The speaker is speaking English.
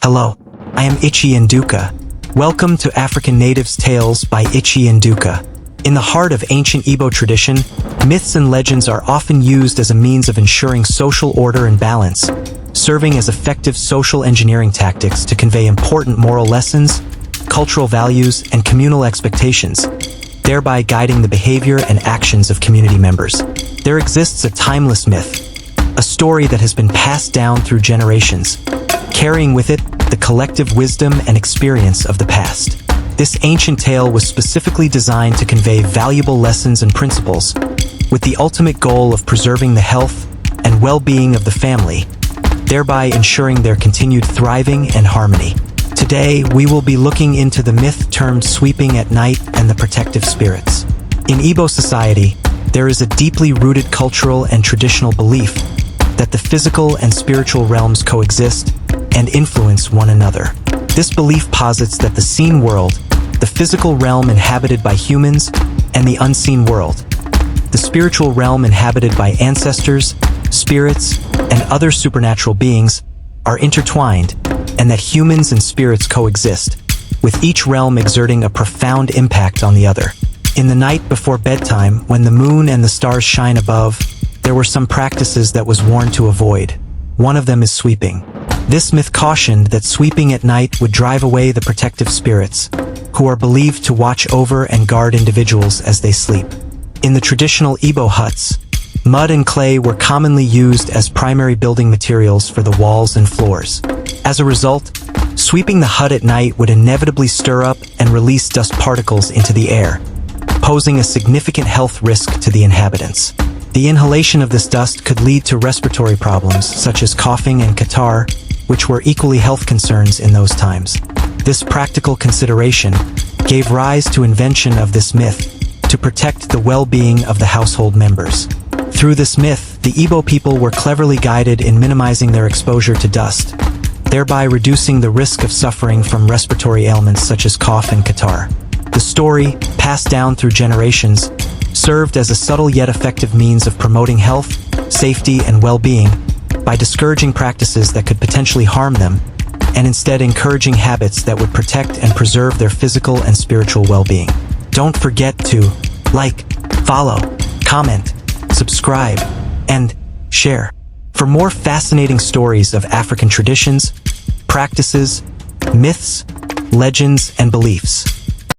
Hello, I am Ichi Nduka. Welcome to African Natives Tales by Ichi Nduka. In the heart of ancient Igbo tradition, myths and legends are often used as a means of ensuring social order and balance, serving as effective social engineering tactics to convey important moral lessons, cultural values, and communal expectations, thereby guiding the behavior and actions of community members. There exists a timeless myth, a story that has been passed down through generations, carrying with it the collective wisdom and experience of the past. This ancient tale was specifically designed to convey valuable lessons and principles, with the ultimate goal of preserving the health and well-being of the family, thereby ensuring their continued thriving and harmony. Today, we will be looking into the myth termed sweeping at night and the protective spirits. In Igbo society, there is a deeply rooted cultural and traditional belief that the physical and spiritual realms coexist and influence one another. This belief posits that the seen world, the physical realm inhabited by humans, and the unseen world, the spiritual realm inhabited by ancestors, spirits, and other supernatural beings, are intertwined, and that humans and spirits coexist, with each realm exerting a profound impact on the other. In the night before bedtime, when the moon and the stars shine above, there were some practices that was warned to avoid. One of them is sweeping. This myth cautioned that sweeping at night would drive away the protective spirits, who are believed to watch over and guard individuals as they sleep. In the traditional Igbo huts, mud and clay were commonly used as primary building materials for the walls and floors. As a result, sweeping the hut at night would inevitably stir up and release dust particles into the air, posing a significant health risk to the inhabitants. The inhalation of this dust could lead to respiratory problems such as coughing and catarrh, which were equally health concerns in those times. This practical consideration gave rise to invention of this myth to protect the well-being of the household members. Through this myth, the Igbo people were cleverly guided in minimizing their exposure to dust, thereby reducing the risk of suffering from respiratory ailments such as cough and catarrh. The story, passed down through generations, served as a subtle yet effective means of promoting health, safety, and well-being by discouraging practices that could potentially harm them, and instead encouraging habits that would protect and preserve their physical and spiritual well-being. Don't forget to like, follow, comment, subscribe, and share for more fascinating stories of African traditions, practices, myths, legends, and beliefs.